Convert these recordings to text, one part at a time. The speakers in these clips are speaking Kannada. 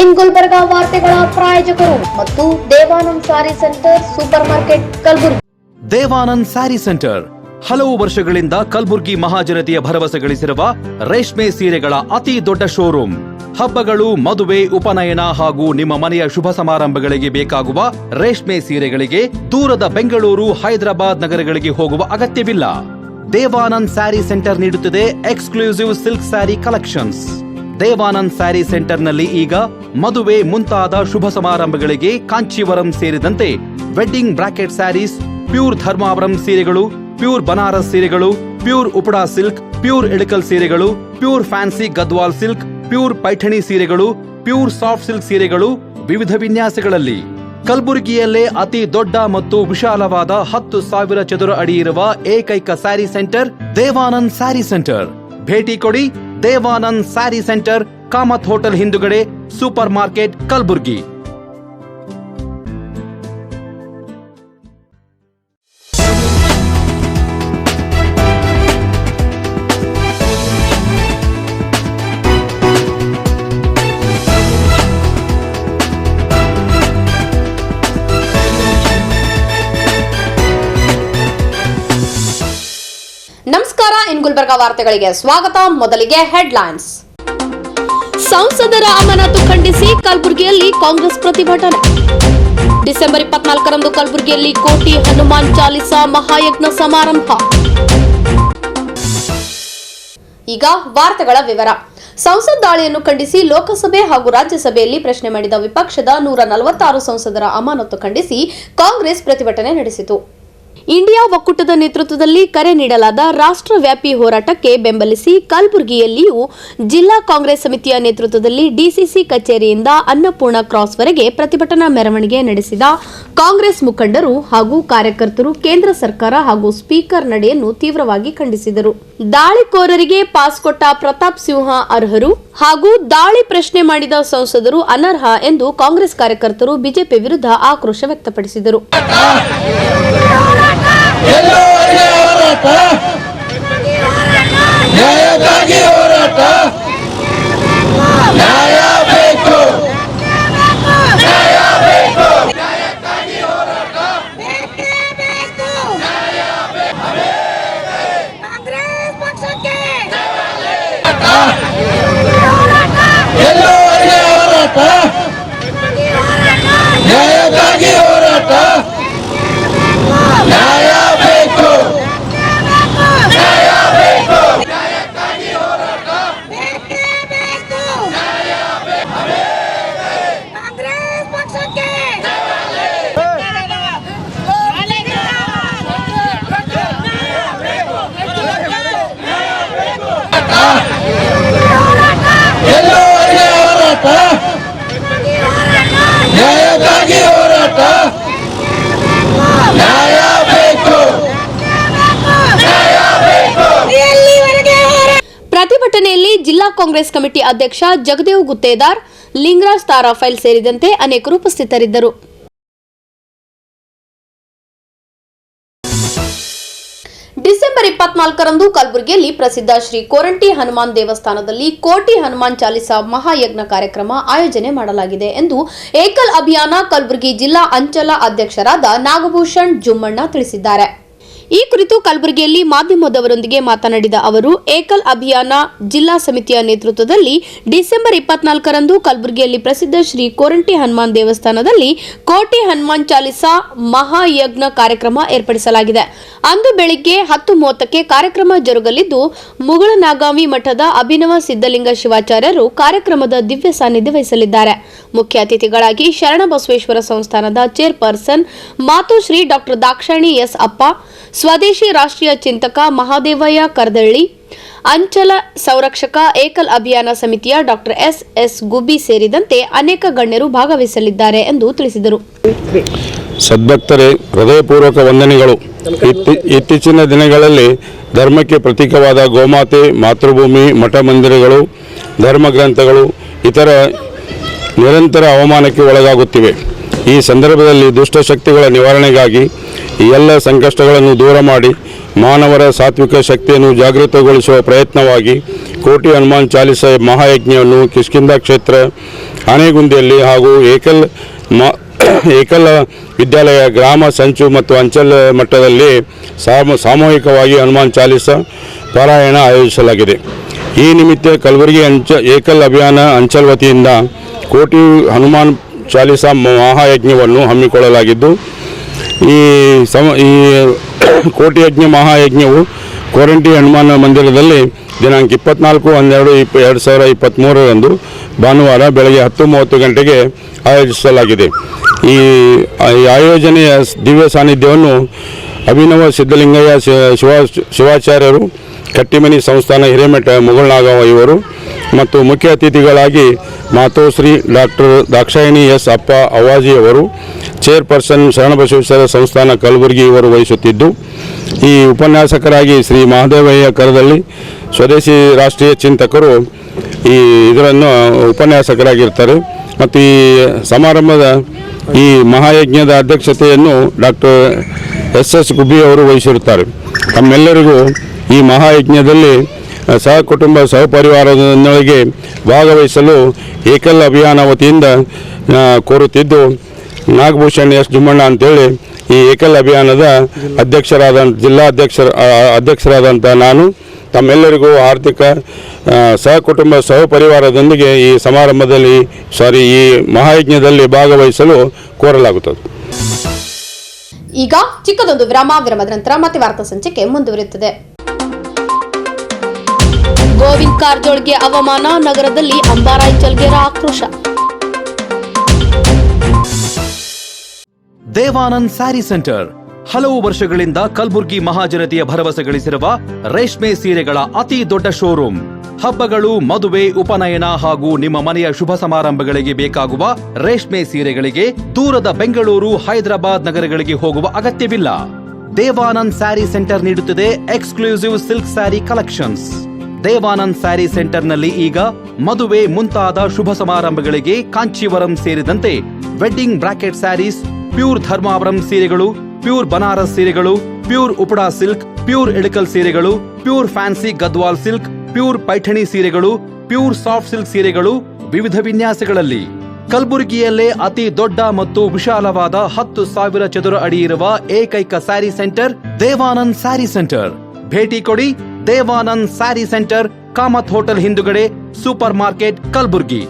ಇನ್ ಗುಲ್ಬರ್ಗಾ ವಾರ್ತೆಗಳ ಪ್ರಾಯೋಜಕರು ಮತ್ತು Devanand sari centre super market Kalaburagi. Devanand sari centre ಹಲವು ವರ್ಷಗಳಿಂದ ಕಲಬುರಗಿ ಮಹಾಜನತೆಯ ಭರವಸೆ ಗಳಿಸಿರುವ ರೇಷ್ಮೆ ಸೀರೆಗಳ ಅತಿ ದೊಡ್ಡ ಶೋರೂಮ್. ಹಬ್ಬಗಳು, ಮದುವೆ, ಉಪನಯನ ಹಾಗೂ ನಿಮ್ಮ ಮನೆಯ ಶುಭ ಸಮಾರಂಭಗಳಿಗೆ ಬೇಕಾಗುವ ರೇಷ್ಮೆ ಸೀರೆಗಳಿಗೆ ದೂರದ ಬೆಂಗಳೂರು, ಹೈದರಾಬಾದ್ ನಗರಗಳಿಗೆ ಹೋಗುವ ಅಗತ್ಯವಿಲ್ಲ. ದೇವಾನಂದ್ ಸ್ಯಾರಿ ಸೆಂಟರ್ ನೀಡುತ್ತಿದೆ exclusive silk sari collections. Devanand sari ಸೆಂಟರ್ನಲ್ಲಿ ಈಗ ಮದುವೆ ಮುಂತಾದ ಶುಭ ಸಮಾರಂಭಗಳಿಗೆ ಕಾಂಚೀವರಂ ಸೇರಿದಂತೆ wedding brocade saris, pure Dharmavaram ಸೀರೆಗಳು, ಪ್ಯೂರ್ ಬನಾರಸ್ ಸೀರೆಗಳು, pure Uppada silk, pure Ilkal ಸೀರೆಗಳು, pure fancy Gadwal silk, pure Paithani ಸೀರೆಗಳು, ಪ್ಯೂರ್ ಸಾಫ್ಟ್ ಸಿಲ್ಕ್ ಸೀರೆಗಳು ವಿವಿಧ ವಿನ್ಯಾಸಗಳಲ್ಲಿ. ಕಲಬುರಗಿಯಲ್ಲೇ ಅತಿ ದೊಡ್ಡ ಮತ್ತು ವಿಶಾಲವಾದ 10,000 ಚದುರ ಅಡಿ ಇರುವ ಏಕೈಕ ಸ್ಯಾರಿ ಸೆಂಟರ್ ದೇವಾನಂದ್ ಸ್ಯಾರಿ ಸೆಂಟರ್. ಭೇಟಿ ಕೊಡಿ. ದೇವಾನಂದ್ ಸ್ಯಾರಿ ಸೆಂಟರ್, ಕಾಮತ್ ಹೋಟೆಲ್ ಹಿಂದುಗಡೆ, ಸೂಪರ್ ಮಾರ್ಕೆಟ್, ಕಲಬುರಗಿ. ನಮಸ್ಕಾರ. ಇನ್ ಗುಲ್ಬರ್ಗಾ ವಾರ್ತೆಗಳಿಗೆ ಸ್ವಾಗತ. ಮೊದಲಿಗೆ ಹೆಡ್ಲೈನ್ಸ್. ಸಂಸದರ ಅಮಾನತು ಖಂಡಿಸಿ ಕಲಬುರಗಿಯಲ್ಲಿ ಕಾಂಗ್ರೆಸ್ ಪ್ರತಿಭಟನೆ. ಡಿಸೆಂಬರ್ 24ರಂದು ಕಲಬುರಗಿಯಲ್ಲಿ ಕೋಟಿ ಹನುಮಾನ್ ಚಾಲಿಸಾ ಮಹಾಯಜ್ಞ ಸಮಾರಂಭ. ಈಗ ವಾರ್ತೆಗಳ ವಿವರ. ಸಂಸತ್ ದಾಳಿಯನ್ನು ಖಂಡಿಸಿ ಲೋಕಸಭೆ ಹಾಗೂ ರಾಜ್ಯಸಭೆಯಲ್ಲಿ ಪ್ರಶ್ನೆ ಮಾಡಿದ ವಿಪಕ್ಷದ 146 ಸಂಸದರ ಅಮಾನತು ಖಂಡಿಸಿ ಕಾಂಗ್ರೆಸ್ ಪ್ರತಿಭಟನೆ ನಡೆಸಿತು. ಇಂಡಿಯಾ ಒಕ್ಕೂಟದ ನೇತೃತ್ವದಲ್ಲಿ ಕರೆ ನೀಡಲಾದ ರಾಷ್ಟ್ರವ್ಯಾಪಿ ಹೋರಾಟಕ್ಕೆ ಬೆಂಬಲಿಸಿ ಕಲಬುರಗಿಯಲ್ಲಿಯೂ ಜಿಲ್ಲಾ ಕಾಂಗ್ರೆಸ್ ಸಮಿತಿಯ ನೇತೃತ್ವದಲ್ಲಿ ಡಿಸಿಸಿ ಕಚೇರಿಯಿಂದ ಅನ್ನಪೂರ್ಣ ಕ್ರಾಸ್ವರೆಗೆ ಪ್ರತಿಭಟನಾ ಮೆರವಣಿಗೆ ನಡೆಸಿದ ಕಾಂಗ್ರೆಸ್ ಮುಖಂಡರು ಹಾಗೂ ಕಾರ್ಯಕರ್ತರು ಕೇಂದ್ರ ಸರ್ಕಾರ ಹಾಗೂ ಸ್ಪೀಕರ್ ನಡೆಯನ್ನು ತೀವ್ರವಾಗಿ ಖಂಡಿಸಿದರು. ದಾಳಿಕೋರರಿಗೆ ಪಾಸ್ ಕೊಟ್ಟ ಪ್ರತಾಪ್ ಸಿಂಹ ಅರ್ಹರು ಹಾಗೂ ದಾಳಿ ಪ್ರಶ್ನೆ ಮಾಡಿದ ಸಂಸದರು ಅನರ್ಹ ಎಂದು ಕಾಂಗ್ರೆಸ್ ಕಾರ್ಯಕರ್ತರು ಬಿಜೆಪಿ ವಿರುದ್ಧ ಆಕ್ರೋಶ ವ್ಯಕ್ತಪಡಿಸಿದರು. ಪ್ರತಿಭಟನೆಯಲ್ಲಿ ಜಿಲ್ಲಾ ಕಾಂಗ್ರೆಸ್ ಕಮಿಟಿ ಅಧ್ಯಕ್ಷ ಜಗದೇವ್ ಗುತ್ತೇದಾರ್, ಲಿಂಗರಾಜ್ ತಾರಾಫೈಲ್ ಸೇರಿದಂತೆ ಅನೇಕರು ಉಪಸ್ಥಿತರಿದ್ದರು. ಡಿಸೆಂಬರ್ 24ರಂದು ಕಲಬುರಗಿಯಲ್ಲಿ ಪ್ರಸಿದ್ಧ ಶ್ರೀ ಕೋರಂಟಿ ಹನುಮಾನ್ ದೇವಸ್ಥಾನದಲ್ಲಿ ಕೋಟಿ ಹನುಮಾನ್ ಚಾಲಿಸಾ ಮಹಾಯಜ್ಞ ಕಾರ್ಯಕ್ರಮ ಆಯೋಜನೆ ಮಾಡಲಾಗಿದೆ ಎಂದು ಏಕಲ್ ಅಭಿಯಾನ ಕಲಬುರಗಿ ಜಿಲ್ಲಾ ಅಂಚಲ ಅಧ್ಯಕ್ಷರಾದ ನಾಗಭೂಷಣ್ ಜುಮ್ಮಣ್ಣ ತಿಳಿಸಿದ್ದಾರೆ. ಈ ಕುರಿತು ಕಲಬುರಗಿಯಲ್ಲಿ ಮಾಧ್ಯಮದವರೊಂದಿಗೆ ಮಾತನಾಡಿದ ಅವರು, ಏಕಲ್ ಅಭಿಯಾನ ಜಿಲ್ಲಾ ಸಮಿತಿಯ ನೇತೃತ್ವದಲ್ಲಿ ಡಿಸೆಂಬರ್ 24ರಂದು ಕಲಬುರಗಿಯಲ್ಲಿ ಪ್ರಸಿದ್ಧ ಶ್ರೀ ಕೋರಂಟಿ ಹನುಮಾನ್ ದೇವಸ್ಥಾನದಲ್ಲಿ ಕೋಟಿ ಹನುಮಾನ್ ಚಾಲಿಸಾ ಮಹಾಯಜ್ಞ ಕಾರ್ಯಕ್ರಮ ಏರ್ಪಡಿಸಲಾಗಿದೆ. ಅಂದು ಬೆಳಿಗ್ಗೆ 10:30ಕ್ಕೆ ಕಾರ್ಯಕ್ರಮ ಜರುಗಲಿದ್ದು, ಮುಗಳನಾಗಾವಿ ಮಠದ ಅಭಿನವ ಸಿದ್ದಲಿಂಗ ಶಿವಾಚಾರ್ಯರು ಕಾರ್ಯಕ್ರಮದ ದಿವ್ಯ ಸಾನ್ನಿಧ್ಯ ವಹಿಸಲಿದ್ದಾರೆ. ಮುಖ್ಯ ಅತಿಥಿಗಳಾಗಿ ಶರಣಬಸವೇಶ್ವರ ಸಂಸ್ಥಾನದ ಚೇರ್ಪರ್ಸನ್ ಮಾತುಶ್ರೀ ಡಾ ದಾಕ್ಷಾಯಣಿ ಎಸ್ ಅಪ್ಪ, ಸ್ವದೇಶಿ ರಾಷ್ಟ್ರೀಯ ಚಿಂತಕ ಮಹಾದೇವಯ್ಯ ಕರ್ದಳ್ಳಿ, ಅಂಚಲ ಸಂರಕ್ಷಕ ಏಕಲ್ ಅಭಿಯಾನ ಸಮಿತಿಯ ಡಾ ಎಸ್ ಗುಬ್ಬಿ ಸೇರಿದಂತೆ ಅನೇಕ ಗಣ್ಯರು ಭಾಗವಹಿಸಲಿದ್ದಾರೆ ಎಂದು ತಿಳಿಸಿದರು. ಸದ್ಭಕ್ತರೇ, ಹೃದಯಪೂರ್ವಕ ವಂದನೆಗಳು. ಇತ್ತೀಚಿನ ದಿನಗಳಲ್ಲಿ ಧರ್ಮಕ್ಕೆ ಪ್ರತೀಕವಾದ ಗೋಮಾತೆ, ಮಾತೃಭೂಮಿ, ಮಠ ಮಂದಿರಗಳು, ಧರ್ಮಗ್ರಂಥಗಳು ಇತರ ನಿರಂತರ ಅವಮಾನಕ್ಕೆ ಒಳಗಾಗುತ್ತಿವೆ. ಈ ಸಂದರ್ಭದಲ್ಲಿ ದುಷ್ಟಶಕ್ತಿಗಳ ನಿವಾರಣೆಗಾಗಿ ಈ ಎಲ್ಲ ಸಂಕಷ್ಟಗಳನ್ನು ದೂರ ಮಾಡಿ ಮಾನವರ ಸಾತ್ವಿಕ ಶಕ್ತಿಯನ್ನು ಜಾಗೃತಗೊಳಿಸುವ ಪ್ರಯತ್ನವಾಗಿ ಕೋಟಿ ಹನುಮಾನ್ ಚಾಲಿಸ ಮಹಾಯಜ್ಞವನ್ನು ಕಿಷ್ಕಿಂಧ ಕ್ಷೇತ್ರ ಆನೆಗುಂದಿಯಲ್ಲಿ ಹಾಗೂ ಏಕಲ ವಿದ್ಯಾಲಯ ಗ್ರಾಮ ಸಂಚು ಮತ್ತು ಅಂಚಲ್ ಮಟ್ಟದಲ್ಲಿ ಸಾಮೂಹಿಕವಾಗಿ ಹನುಮಾನ್ ಚಾಲಿಸ ಪಾರಾಯಣ ಆಯೋಜಿಸಲಾಗಿದೆ. ಈ ನಿಮಿತ್ತ ಕಲಬುರಗಿ ಏಕಲ್ ಅಭಿಯಾನ ಅಂಚಲ್ ವತಿಯಿಂದ ಕೋಟಿ ಹನುಮಾನ್ ಚಾಲಿಸ ಮಹಾಯಜ್ಞವನ್ನು ಹಮ್ಮಿಕೊಳ್ಳಲಾಗಿದ್ದು, ಈ ಕೋಟಿ ಯಜ್ಞ ಮಹಾಯಜ್ಞವು ಕೋರಂಟಿ ಹನುಮಾನ್ ಮಂದಿರದಲ್ಲಿ ದಿನಾಂಕ 24/12/2023 ಭಾನುವಾರ ಬೆಳಗ್ಗೆ 10:30 ಗಂಟೆಗೆ ಆಯೋಜಿಸಲಾಗಿದೆ. ಈ ಆಯೋಜನೆಯ ದಿವ್ಯ ಸಾನ್ನಿಧ್ಯವನ್ನು ಅಭಿನವ ಸಿದ್ಧಲಿಂಗಯ್ಯ ಶಿವಾಚಾರ್ಯರು, ಕಟ್ಟಿಮನಿ ಸಂಸ್ಥಾನ ಹಿರೇಮಠ ಮುಗಳನಾಗವ ಇವರು ಮತ್ತು ಮುಖ್ಯ ಅತಿಥಿಗಳಾಗಿ ಮಾತೋಶ್ರೀ ಡಾಕ್ಟರ್ ದಾಕ್ಷಾಯಿಣಿ ಎಸ್ ಅಪ್ಪ ಅವಾಜಿಯವರು, ಚೇರ್ಪರ್ಸನ್ ಶರಣಬಸವೇಶ್ವರ ಸಂಸ್ಥಾನ ಕಲಬುರಗಿ ಇವರು ವಹಿಸುತ್ತಿದ್ದು, ಈ ಉಪನ್ಯಾಸಕರಾಗಿ ಶ್ರೀ ಮಹದೇವಯ್ಯ ಕರದಳ್ಳಿ ಸ್ವದೇಶಿ ರಾಷ್ಟ್ರೀಯ ಚಿಂತಕರು ಇದನ್ನು ಉಪನ್ಯಾಸಕರಾಗಿರ್ತಾರೆ. ಮತ್ತು ಈ ಸಮಾರಂಭದ ಈ ಮಹಾಯಜ್ಞದ ಅಧ್ಯಕ್ಷತೆಯನ್ನು ಡಾಕ್ಟರ್ SS ಗುಬ್ಬಿ ಅವರು ವಹಿಸಿರುತ್ತಾರೆ. ತಮ್ಮೆಲ್ಲರಿಗೂ ಈ ಮಹಾಯಜ್ಞದಲ್ಲಿ ಸಹಕುಟುಂಬ ಸಹಪರಿವಾರದೊಂದಿಗೆ ಭಾಗವಹಿಸಲು ಏಕಲ್ ಅಭಿಯಾನ ವತಿಯಿಂದ ಕೋರುತ್ತಿದ್ದು, ನಾಗಭೂಷಣ್ S ಜುಮ್ಮಣ್ಣ ಅಂತೇಳಿ ಈ ಏಕಲ್ ಅಭಿಯಾನದ ಜಿಲ್ಲಾ ಅಧ್ಯಕ್ಷರಾದಂಥ ನಾನು ತಮ್ಮೆಲ್ಲರಿಗೂ ಆರ್ಥಿಕ ಸಹಕುಟುಂಬ ಸಹಪರಿವಾರದೊಂದಿಗೆ ಈ ಸಮಾರಂಭದಲ್ಲಿ ಈ ಮಹಾಯಜ್ಞದಲ್ಲಿ ಭಾಗವಹಿಸಲು ಕೋರಲಾಗುತ್ತದೆ. ಈಗ ಚಿಕ್ಕದೊಂದು ವಿರಾಮದ ನಂತರ ಮತ್ತೆ ವಾರ್ತಾ ಸಂಚಿಕೆ ಮುಂದುವರಿಯುತ್ತದೆ. ಗೋವಿಂದ್ ಕಾರಜೋಳ್ಗೆ ಅವಮಾನ, ನಗರದಲ್ಲಿ ಅಂಬಾರಾಯ್ ಚಲ್ಗೇರ ಆಕ್ರೋಶ. ದೇವಾನಂದ್ ಸ್ಯಾರಿ ಸೆಂಟರ್ ಹಲವು ವರ್ಷಗಳಿಂದ ಕಲಬುರ್ಗಿ ಮಹಾಜನತೆಯ ಭರವಸೆ ಗಳಿಸಿರುವ ರೇಷ್ಮೆ ಸೀರೆಗಳ ಅತಿ ದೊಡ್ಡ ಶೋರೂಮ್. ಹಬ್ಬಗಳು, ಮದುವೆ, ಉಪನಯನ ಹಾಗೂ ನಿಮ್ಮ ಮನೆಯ ಶುಭ ಸಮಾರಂಭಗಳಿಗೆ ಬೇಕಾಗುವ ರೇಷ್ಮೆ ಸೀರೆಗಳಿಗೆ ದೂರದ ಬೆಂಗಳೂರು, ಹೈದರಾಬಾದ್ ನಗರಗಳಿಗೆ ಹೋಗುವ ಅಗತ್ಯವಿಲ್ಲ. ದೇವಾನಂದ್ ಸ್ಯಾರಿ ಸೆಂಟರ್ ನೀಡುತ್ತಿದೆ exclusive silk sari collections. Devanand sari ಸೆಂಟರ್ನಲ್ಲಿ ಈಗ ಮದುವೆ ಮುಂತಾದ ಶುಭ ಸಮಾರಂಭಗಳಿಗೆ ಕಾಂಚೀವರಂ ಸೇರಿದಂತೆ wedding brocade saris, pure Dharmavaram ಸೀರೆಗಳು, ಪ್ಯೂರ್ ಬನಾರಸ್ ಸೀರೆಗಳು, pure Uppada silk, pure Ilkal ಸೀರೆಗಳು, pure fancy Gadwal silk, pure Paithani ಸೀರೆಗಳು, ಪ್ಯೂರ್ ಸಾಫ್ಟ್ ಸಿಲ್ಕ್ ಸೀರೆಗಳು ವಿವಿಧ ವಿನ್ಯಾಸಗಳಲ್ಲಿ. ಕಲಬುರಗಿಯಲ್ಲೇ ಅತಿ ದೊಡ್ಡ ಮತ್ತು ವಿಶಾಲವಾದ 10,000 ಚದುರ ಅಡಿ ಇರುವ ಏಕೈಕ ಸ್ಯಾರಿ ಸೆಂಟರ್ ದೇವಾನಂದ್ ಸ್ಯಾರಿ ಸೆಂಟರ್. ಭೇಟಿ ಕೊಡಿ. ದೇವಾನಂದ್ ಸ್ಯಾರಿ ಸೆಂಟರ್, ಕಾಮತ್ ಹೋಟೆಲ್ ಹಿಂದುಗಡೆ, ಸೂಪರ್ ಮಾರ್ಕೆಟ್, ಕಲಬುರಗಿ.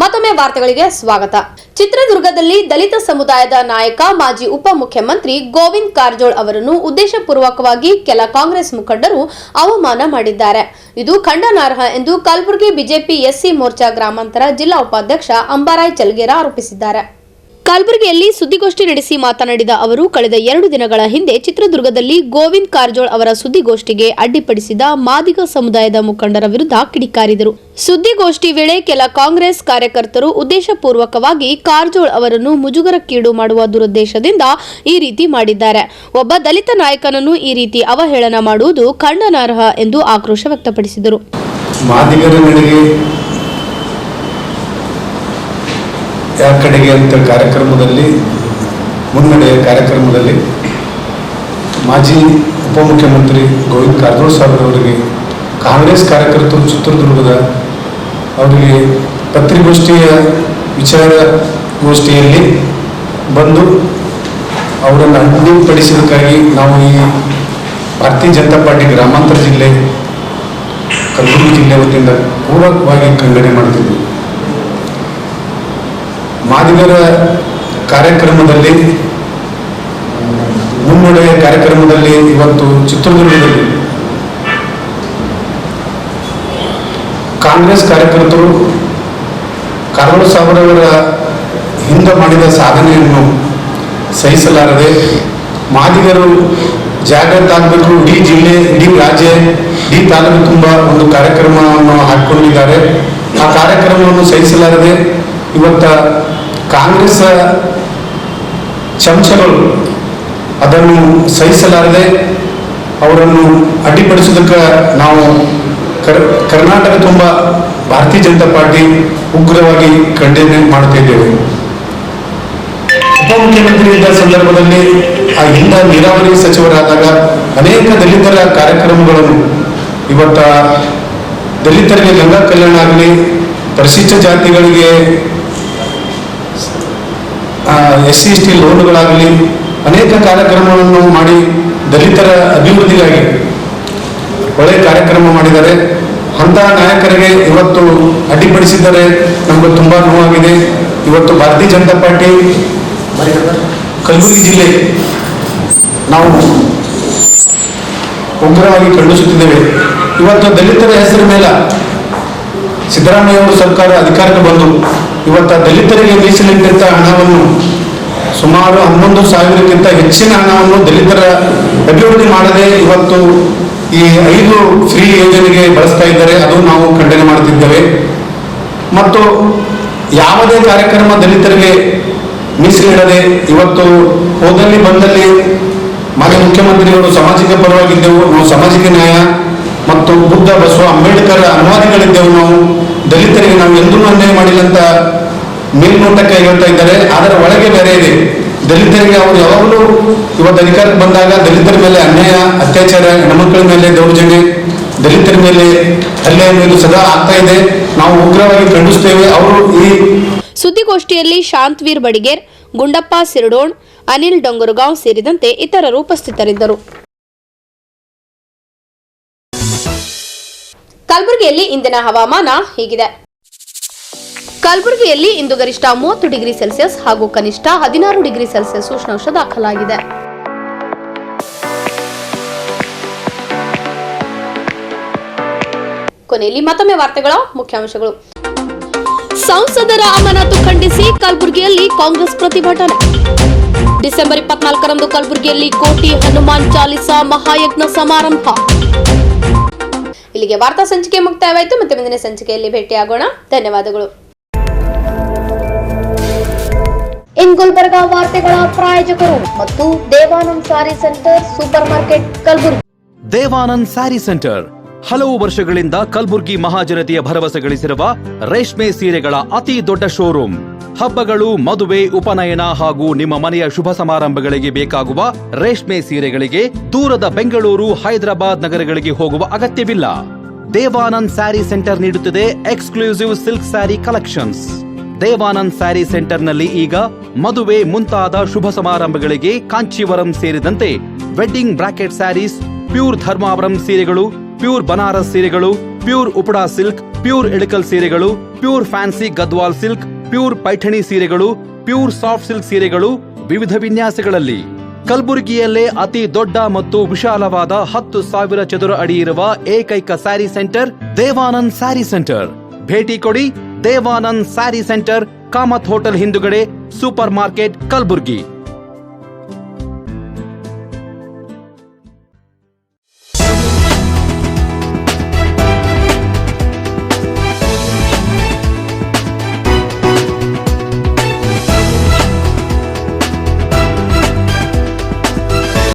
ಮತ್ತೊಮ್ಮೆ ವಾರ್ತೆಗಳಿಗೆ ಸ್ವಾಗತ. ಚಿತ್ರದುರ್ಗದಲ್ಲಿ ದಲಿತ ಸಮುದಾಯದ ನಾಯಕ, ಮಾಜಿ ಉಪಮುಖ್ಯಮಂತ್ರಿ ಗೋವಿಂದ್ ಕಾರಜೋಳ್ ಅವರನ್ನು ಉದ್ದೇಶಪೂರ್ವಕವಾಗಿ ಕೆಲ ಕಾಂಗ್ರೆಸ್ ಮುಖಂಡರು ಅವಮಾನ ಮಾಡಿದ್ದಾರೆ. ಇದು ಖಂಡನಾರ್ಹ ಎಂದು ಕಲಬುರಗಿ ಬಿಜೆಪಿ ಎಸ್ಸಿ ಮೋರ್ಚಾ ಗ್ರಾಮಾಂತರ ಜಿಲ್ಲಾ ಉಪಾಧ್ಯಕ್ಷ ಅಂಬಾರಾಯ್ ಚಲ್ಗೇರ ಆರೋಪಿಸಿದ್ದಾರೆ. ಕಲಬುರಗಿಯಲ್ಲಿ ಸುದ್ದಿಗೋಷ್ಠಿ ನಡೆಸಿ ಮಾತನಾಡಿದ ಅವರು, ಕಳೆದ 2 ದಿನಗಳ ಹಿಂದೆ ಚಿತ್ರದುರ್ಗದಲ್ಲಿ ಗೋವಿಂದ್ ಕಾರಜೋಳ್ ಅವರ ಸುದ್ದಿಗೋಷ್ಠಿಗೆ ಅಡ್ಡಿಪಡಿಸಿದ ಮಾದಿಗ ಸಮುದಾಯದ ಮುಖಂಡರ ವಿರುದ್ಧ ಕಿಡಿಕಾರಿದರು. ಸುದ್ದಿಗೋಷ್ಠಿ ವೇಳೆ ಕೆಲ ಕಾಂಗ್ರೆಸ್ ಕಾರ್ಯಕರ್ತರು ಉದ್ದೇಶಪೂರ್ವಕವಾಗಿ ಕಾರಜೋಳ್ ಅವರನ್ನು ಮುಜುಗರಕ್ಕೀಡು ಮಾಡುವ ದುರುದ್ದೇಶದಿಂದ ಈ ರೀತಿ ಮಾಡಿದ್ದಾರೆ. ಒಬ್ಬ ದಲಿತ ನಾಯಕನನ್ನು ಈ ರೀತಿ ಅವಹೇಳನ ಮಾಡುವುದು ಖಂಡನಾರ್ಹ ಎಂದು ಆಕ್ರೋಶ ವ್ಯಕ್ತಪಡಿಸಿದರು. ಯಾವ ಕಡೆಗೆ ಅಂತ ಮುನ್ನಡೆಯ ಕಾರ್ಯಕ್ರಮದಲ್ಲಿ ಮಾಜಿ ಉಪಮುಖ್ಯಮಂತ್ರಿ ಗೋವಿಂದ್ ಕಾರಜೋಳ್ ಸಾಹೇಬರವರಿಗೆ ಕಾಂಗ್ರೆಸ್ ಕಾರ್ಯಕರ್ತರು ಚಿತ್ರದುರ್ಗದ ಅವರಿಗೆ ವಿಚಾರಗೋಷ್ಠಿಯಲ್ಲಿ ಬಂದು ಅವರನ್ನು ಅಡ್ಡಿಪಡಿಸಿದ್ದಕ್ಕಾಗಿ ನಾವು ಈ ಭಾರತೀಯ ಜನತಾ ಪಾರ್ಟಿ ಗ್ರಾಮಾಂತರ ಜಿಲ್ಲೆ ಕಲಬುರಗಿ ಜಿಲ್ಲೆ ವತಿಯಿಂದ ಪೂರ್ವಕವಾಗಿ ಖಂಡನೆ ಮಾಡ್ತಿದ್ವಿ. ಮಾದಿಗರ ಕಾರ್ಯಕ್ರಮದಲ್ಲಿ ಮುನ್ನಡೆಯ ಕಾರ್ಯಕ್ರಮದಲ್ಲಿ ಇವತ್ತು ಚಿತ್ರದುರ್ಗದಲ್ಲಿ ಕಾಂಗ್ರೆಸ್ ಕಾರ್ಯಕರ್ತರು ಕಾರಜೋಳ್ ಸಾಹೇಬರವರ ಹಿಂದೆ ಮಾಡಿದ ಸಾಧನೆಯನ್ನು ಸಹಿಸಲಾರದೆ ಮಾದಿಗರು ಜಾಗೃತ ಆಗಬೇಕು, ಇಡೀ ಜಿಲ್ಲೆ, ಇಡೀ ರಾಜ್ಯ, ಇಡೀ ತಾಲೂಕು ತುಂಬ ಒಂದು ಕಾರ್ಯಕ್ರಮವನ್ನು ಹಾಕಿಕೊಂಡಿದ್ದಾರೆ. ಆ ಕಾರ್ಯಕ್ರಮವನ್ನು ಸಹಿಸಲಾರದೆ ಇವತ್ತ ಕಾಂಗ್ರೆಸ್ ಚಮಚಗಳು ಅದನ್ನು ಸಹಿಸಲಾರದೆ ಅವರನ್ನು ಅಡ್ಡಿಪಡಿಸೋದಕ್ಕೆ ನಾವು ಕರ್ನಾಟಕ ತುಂಬ ಭಾರತೀಯ ಜನತಾ ಪಾರ್ಟಿ ಉಗ್ರವಾಗಿ ಖಂಡನೆ ಮಾಡ್ತಾ ಇದ್ದೇವೆ. ಉಪಮುಖ್ಯಮಂತ್ರಿ ಇದ್ದ ಸಂದರ್ಭದಲ್ಲಿ ಆ ಹಿಂದ ನೀರಾವರಿ ಸಚಿವರಾದಾಗ ಅನೇಕ ದಲಿತರ ಕಾರ್ಯಕ್ರಮಗಳನ್ನು ಇವತ್ತ ದಲಿತರಿಗೆ ಗಂಗಾ ಕಲ್ಯಾಣ ಆಗಲಿ, ಪರಿಶಿಷ್ಟ ಜಾತಿಗಳಿಗೆ SC/ST ಲೋನ್ಗಳಾಗಲಿ ಅನೇಕ ಕಾರ್ಯಕ್ರಮಗಳನ್ನು ಮಾಡಿ ದಲಿತರ ಅಭಿವೃದ್ಧಿಗಾಗಿ ಒಳ್ಳೆಯ ಕಾರ್ಯಕ್ರಮ ಮಾಡಿದ್ದಾರೆ. ಅಂಥ ನಾಯಕರಿಗೆ ಇವತ್ತು ಅಡ್ಡಿಪಡಿಸಿದರೆ ನಮಗೆ ತುಂಬ ನೋವಾಗಿದೆ. ಇವತ್ತು ಭಾರತೀಯ ಜನತಾ ಪಾರ್ಟಿ ಕಲಬುರಗಿ ಜಿಲ್ಲೆ ನಾವು ಉಗ್ರವಾಗಿ ಖಂಡಿಸುತ್ತಿದ್ದೇವೆ. ಇವತ್ತು ದಲಿತರ ಹೆಸರ ಮೇಲೆ ಸಿದ್ದರಾಮಯ್ಯ ಅವರು ಸರ್ಕಾರ ಅಧಿಕಾರಕ್ಕೆ ಬಂದು ಇವತ್ತು ದಲಿತರಿಗೆ ಮೀಸಲಿಟ್ಟಂಥ ಹಣವನ್ನು ಸುಮಾರು 11,000ಕ್ಕಿಂತ ಹೆಚ್ಚಿನ ಹಣವನ್ನು ದಲಿತರ ಅಭಿವೃದ್ಧಿ ಮಾಡದೆ ಇವತ್ತು ಈ 5 ಫ್ರೀ ಯೋಜನೆಗೆ ಬಳಸ್ತಾ ಇದ್ದಾರೆ. ಅದು ನಾವು ಖಂಡನೆ ಮಾಡುತ್ತಿದ್ದೇವೆ. ಮತ್ತು ಯಾವುದೇ ಕಾರ್ಯಕ್ರಮ ದಲಿತರಿಗೆ ಮೀಸಲಿಡದೆ ಇವತ್ತು ಹೋದಲ್ಲಿ ಬಂದಲ್ಲಿ ಮಾನ್ಯ ಮುಖ್ಯಮಂತ್ರಿಗಳು ಸಾಮಾಜಿಕ ಪರವಾಗಿದ್ದೆವು, ನಾವು ಸಾಮಾಜಿಕ ನ್ಯಾಯ ಮತ್ತು ಬುದ್ಧ ಬಸವ ಅಂಬೇಡ್ಕರ್ ಅನುವಾದಿಗಳಿದ್ದೆವು. ನಾವು ದಲಿತರಿಗೆ ನಾವು ಎಂದೂ ಅನ್ಯಾಯ ಮಾಡಿಲ್ಲ ಅಂತ ಮೇಲ್ನೋಟಕ್ಕೆ ಹೇಳ್ತಾ ಇದ್ದಾರೆ. ಅದರ ಒಳಗೆ ಬೇರೆ ಇದೆ. ದಲಿತರಿಗೆ ಅವರು ಯಾವಾಗಲೂ ಇವತ್ತು ಅಧಿಕಾರಕ್ಕೆ ಬಂದಾಗ ದಲಿತರ ಮೇಲೆ ಅನ್ಯಾಯ, ಅತ್ಯಾಚಾರ, ಹೆಣ್ಮಕ್ಕಳ ಮೇಲೆ ದೌರ್ಜನ್ಯ, ದಲಿತರ ಮೇಲೆ ಹಲ್ಲೆ ಅನ್ನೋದು ಸದಾ ಆಗ್ತಾ ಇದೆ. ನಾವು ಉಗ್ರವಾಗಿ ಖಂಡಿಸ್ತೇವೆ. ಅವರು ಈ ಸುದ್ದಿಗೋಷ್ಠಿಯಲ್ಲಿ ಶಾಂತವೀರ್ ಬಡಿಗೇರ್, ಗುಂಡಪ್ಪ ಸಿರಡೋಣ್, ಅನಿಲ್ ಡೊಂಗರುಗಾಂವ್ ಸೇರಿದಂತೆ ಇತರರು ಉಪಸ್ಥಿತರಿದ್ದರು. ಕಲಬುರಗಿಯಲ್ಲಿ ಇಂದಿನ ಹವಾಮಾನ ಹೀಗಿದೆ. ಕಲಬುರಗಿಯಲ್ಲಿ ಇಂದು ಗರಿಷ್ಠ 30 ಡಿಗ್ರಿ ಸೆಲ್ಸಿಯಸ್ ಹಾಗೂ ಕನಿಷ್ಠ 16 ಡಿಗ್ರಿ ಸೆಲ್ಸಿಯಸ್ ಉಷ್ಣಾಂಶ ದಾಖಲಾಗಿದೆ. ಕೊನೆಯಲ್ಲಿ ಮತ್ತೊಮ್ಮೆ ವಾರ್ತೆಗಳ ಮುಖ್ಯಾಂಶಗಳು. ಸಂಸದರ ಅಮಾನತು ಖಂಡಿಸಿ ಕಲಬುರಗಿಯಲ್ಲಿ ಕಾಂಗ್ರೆಸ್ ಪ್ರತಿಭಟನೆ. ಡಿಸೆಂಬರ್ 24ರಂದು ಕಲಬುರಗಿಯಲ್ಲಿ ಕೋಟಿ ಹನುಮಾನ್ ಚಾಲಿಸಾ ಮಹಾಯಜ್ಞ ಸಮಾರಂಭ. ಇಲ್ಲಿಗೆ ವಾರ್ತಾ ಸಂಚಿಕೆ ಮುಕ್ತಾಯವಾಯಿತು. ಮತ್ತೆ ಮುಂದಿನ ಸಂಚಿಕೆಯಲ್ಲಿ ಭೇಟಿಯಾಗೋಣ. ಧನ್ಯವಾದಗಳು. ಇನ್ ಗುಲ್ಬರ್ಗಾ ವಾರ್ತೆಗಳ ಪ್ರಾಯೋಜಕರು ಮತ್ತು Devanand sari centre super market Kalaburagi. Devanand sari centre ಹಲವು ವರ್ಷಗಳಿಂದ ಕಲಬುರ್ಗಿ ಮಹಾಜನತೆಯ ಭರವಸೆ ಗಳಿಸಿರುವ ರೇಷ್ಮೆ ಸೀರೆಗಳ ಅತಿ ದೊಡ್ಡ ಶೋರೂಮ್. ಹಬ್ಬಗಳು, ಮದುವೆ, ಉಪನಯನ ಹಾಗೂ ನಿಮ್ಮ ಮನೆಯ ಶುಭ ಸಮಾರಂಭಗಳಿಗೆ ಬೇಕಾಗುವ ರೇಷ್ಮೆ ಸೀರೆಗಳಿಗೆ ದೂರದ ಬೆಂಗಳೂರು, ಹೈದರಾಬಾದ್ ನಗರಗಳಿಗೆ ಹೋಗುವ ಅಗತ್ಯವಿಲ್ಲ. ದೇವಾನಂದ್ ಸ್ಯಾರಿ ಸೆಂಟರ್ ನೀಡುತ್ತಿದೆ exclusive silk sari collections. Devanand sari ಸೆಂಟರ್ನಲ್ಲಿ ಈಗ ಮದುವೆ ಮುಂತಾದ ಶುಭ ಸಮಾರಂಭಗಳಿಗೆ ಕಾಂಚೀವರಂ ಸೇರಿದಂತೆ wedding brocade saris, pure Dharmavaram ಸೀರೆಗಳು, ಪ್ಯೂರ್ ಬನಾರಸ್ ಸೀರೆಗಳು, pure Uppada silk, pure Ilkal ಸೀರೆಗಳು, pure fancy Gadwal silk, pure Paithani ಸೀರೆಗಳು, ಪ್ಯೂರ್ ಸಾಫ್ಟ್ ಸಿಲ್ಕ್ ಸೀರೆಗಳು ವಿವಿಧ ವಿನ್ಯಾಸಗಳಲ್ಲಿ. ಕಲಬುರಗಿಯಲ್ಲೇ ಅತಿ ದೊಡ್ಡ ಮತ್ತು ವಿಶಾಲವಾದ 10,000 ಚದುರ ಅಡಿ ಇರುವ ಏಕೈಕ ಸ್ಯಾರಿ ಸೆಂಟರ್ ದೇವಾನಂದ್ ಸ್ಯಾರಿ ಸೆಂಟರ್. ಭೇಟಿ ಕೊಡಿ. ದೇವಾನಂದ್ ಸ್ಯಾರಿ ಸೆಂಟರ್, ಕಾಮತ್ ಹೋಟೆಲ್ ಹಿಂದುಗಡೆ, ಸೂಪರ್ ಮಾರ್ಕೆಟ್, ಕಲಬುರ್ಗಿ.